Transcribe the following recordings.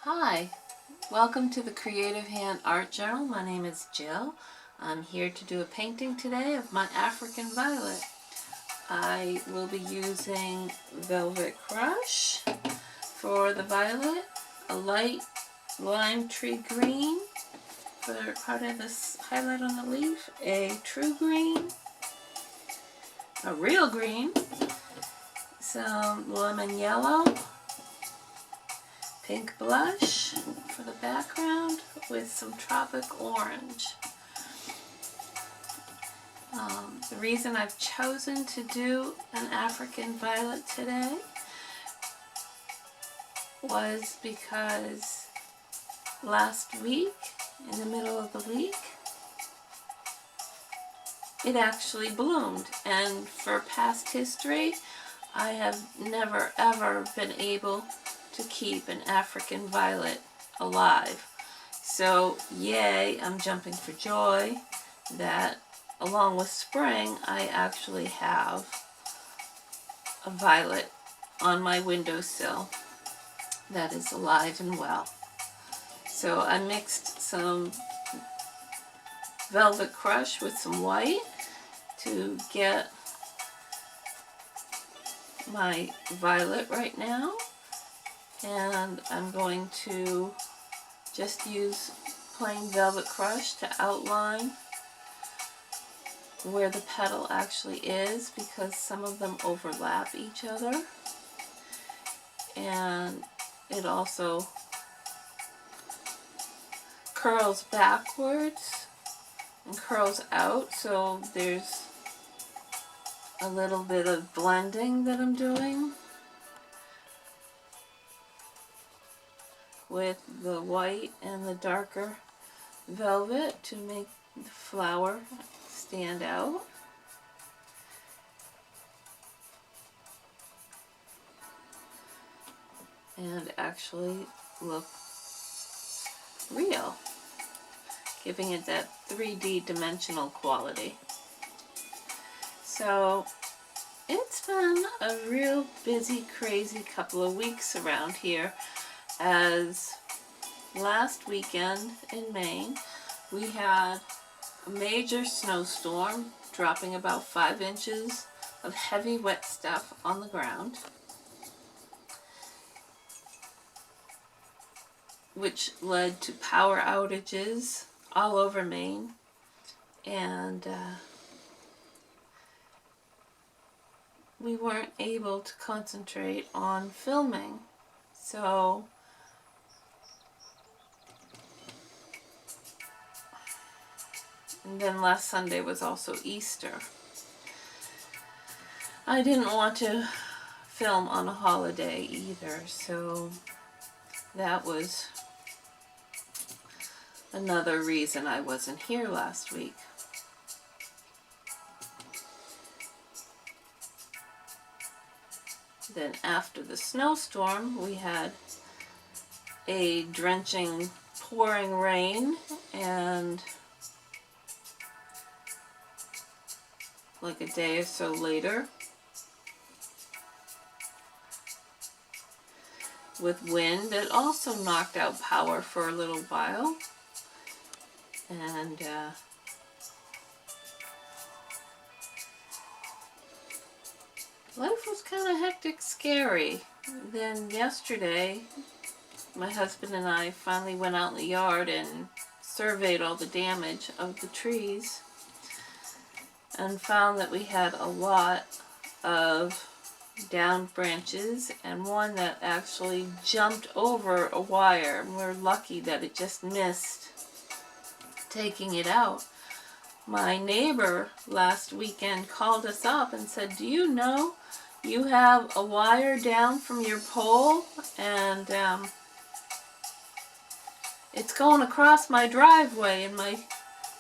Hi, welcome to the Creative Hand Art Journal. My name is Jill. I'm here to do a painting today of my African violet. I will be using Velvet Crush for the violet, a light lime tree green for part of this highlight on the leaf, a true green, a real green, some lemon yellow, pink blush for the background with some tropic orange. The reason I've chosen to do an African violet today was because last week, in the middle of the week, it actually bloomed, and for past history I have never ever been able to keep an African violet alive. So yay, I'm jumping for joy that along with spring I actually have a violet on my windowsill that is alive and well. So I mixed some Velvet Crush with some white to get my violet right now, and I'm going to just use plain Velvet Crush to outline where the petal actually is, because some of them overlap each other, and it also curls backwards and curls out, so there's a little bit of blending that I'm doing with the white and the darker velvet to make the flower stand out. And actually look real, giving it that 3D dimensional quality. So it's been a real busy, crazy couple of weeks around here, as last weekend in Maine we had a major snowstorm dropping about 5 inches of heavy wet stuff on the ground, which led to power outages all over Maine, and we weren't able to concentrate on filming. So and then last Sunday was also Easter. I didn't want to film on a holiday either, so that was another reason I wasn't here last week. Then after the snowstorm we had a drenching, pouring rain, and like a day or so later, with wind that also knocked out power for a little while, and life was kind of hectic, scary. Then yesterday my husband and I finally went out in the yard and surveyed all the damage of the trees, and found that we had a lot of downed branches and one that actually jumped over a wire, and we're lucky that it just missed taking it out. My neighbor last weekend called us up and said, "Do you know you have a wire down from your pole, and it's going across my driveway and my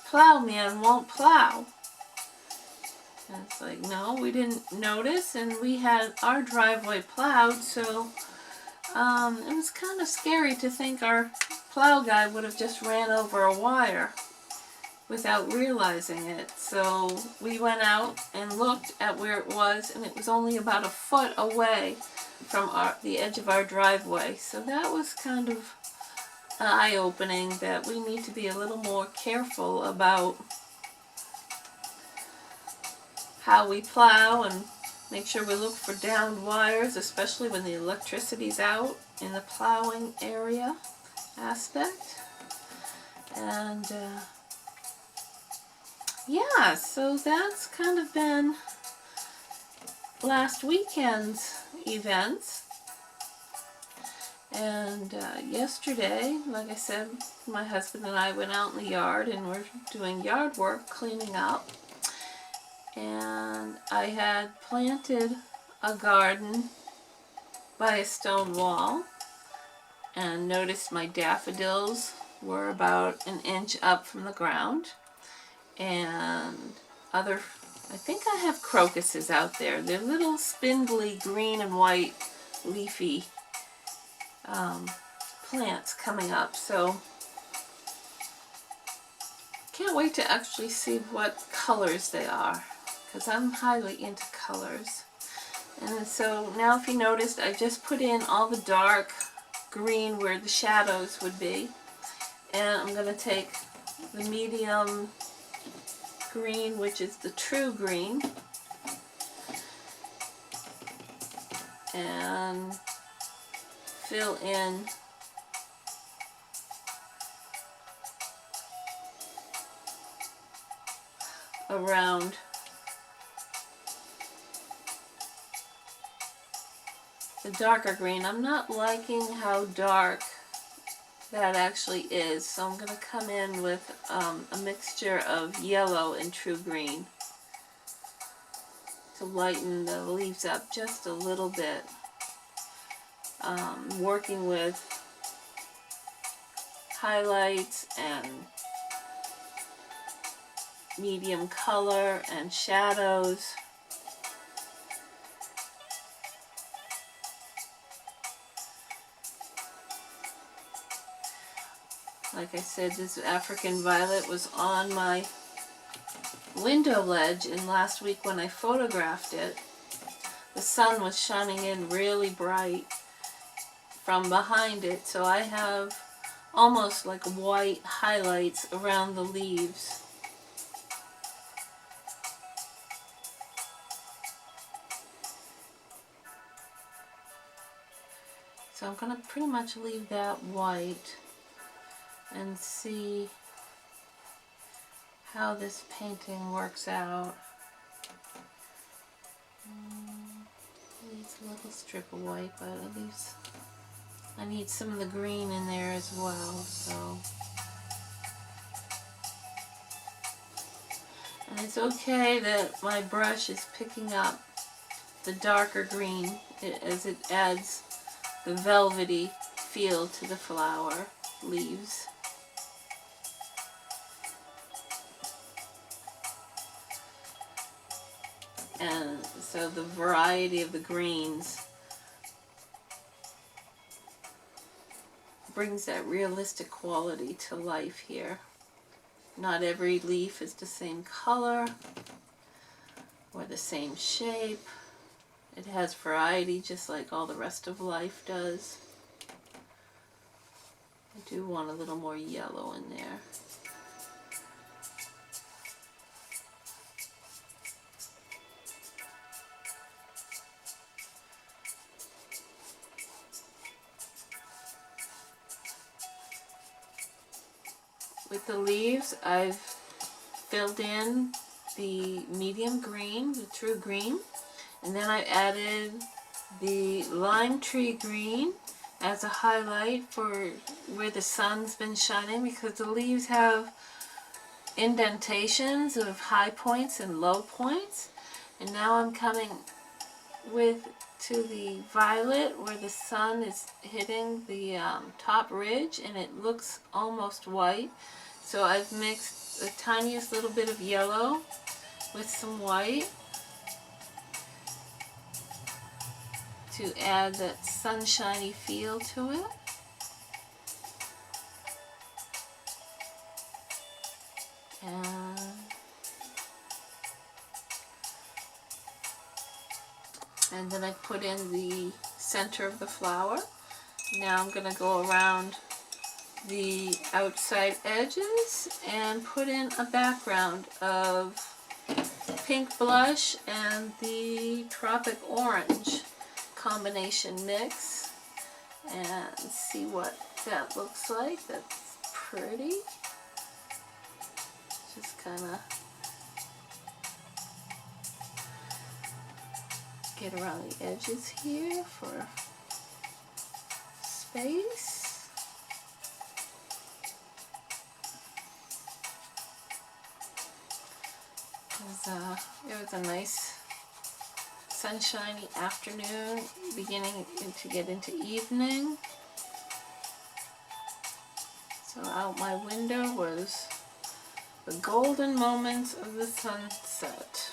plowman won't plow?" And it's like, no, we didn't notice, and we had our driveway plowed, so it was kind of scary to think our plow guy would have just ran over a wire without realizing it. So we went out and looked at where it was, and it was only about a foot away from the edge of our driveway. So that was kind of eye-opening that we need to be a little more careful about how we plow and make sure we look for downed wires, especially when the electricity's out in the plowing area aspect. And yeah, so that's kind of been last weekend's events. And yesterday, like I said, my husband and I went out in the yard and we're doing yard work, cleaning up. And I had planted a garden by a stone wall and noticed my daffodils were about an inch up from the ground. And other, I think I have crocuses out there. They're little spindly green and white leafy plants coming up. So can't wait to actually see what colors they are, because I'm highly into colors. And so now, if you noticed, I just put in all the dark green where the shadows would be, and I'm going to take the medium green, which is the true green, and fill in around the darker green. I'm not liking how dark that actually is, so I'm going to come in with a mixture of yellow and true green to lighten the leaves up just a little bit. Working with highlights and medium color and shadows. Like I said, this African violet was on my window ledge, and last week when I photographed it, the sun was shining in really bright from behind it, so I have almost like white highlights around the leaves. So I'm going to pretty much leave that white and see how this painting works out. Needs a little strip of white, but at least I need some of the green in there as well. So, and it's okay that my brush is picking up the darker green as it adds the velvety feel to the flower leaves. And so the variety of the greens brings that realistic quality to life here. Not every leaf is the same color or the same shape. It has variety just like all the rest of life does. I do want a little more yellow in there. With the leaves, I've filled in the medium green, the true green, and then I added the lime tree green as a highlight for where the sun's been shining, because the leaves have indentations of high points and low points. And now I'm coming to the violet where the sun is hitting the top ridge and it looks almost white. So I've mixed the tiniest little bit of yellow with some white to add that sunshiny feel to it. And then I put in the center of the flower. Now I'm going to go around the outside edges and put in a background of pink blush and the Tropic Orange combination mix, and see what that looks like. That's pretty. Just kind of get around the edges here for space. It was a nice sunshiny afternoon, beginning to get into evening. So out my window was the golden moments of the sunset.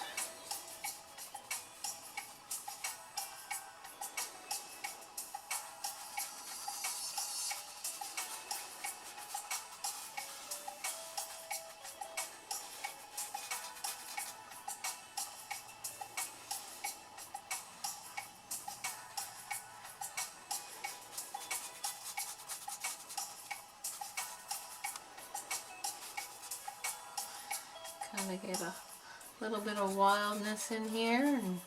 Kind of get a little bit of wildness in here, and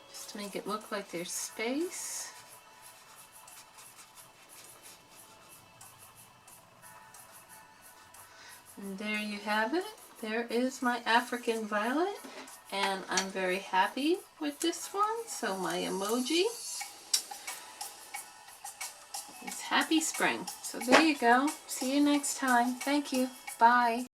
just to make it look like there's space. And there you have it. There is my African violet, and I'm very happy with this one. So my emoji is happy spring. So there you go. See you next time. Thank you. Bye.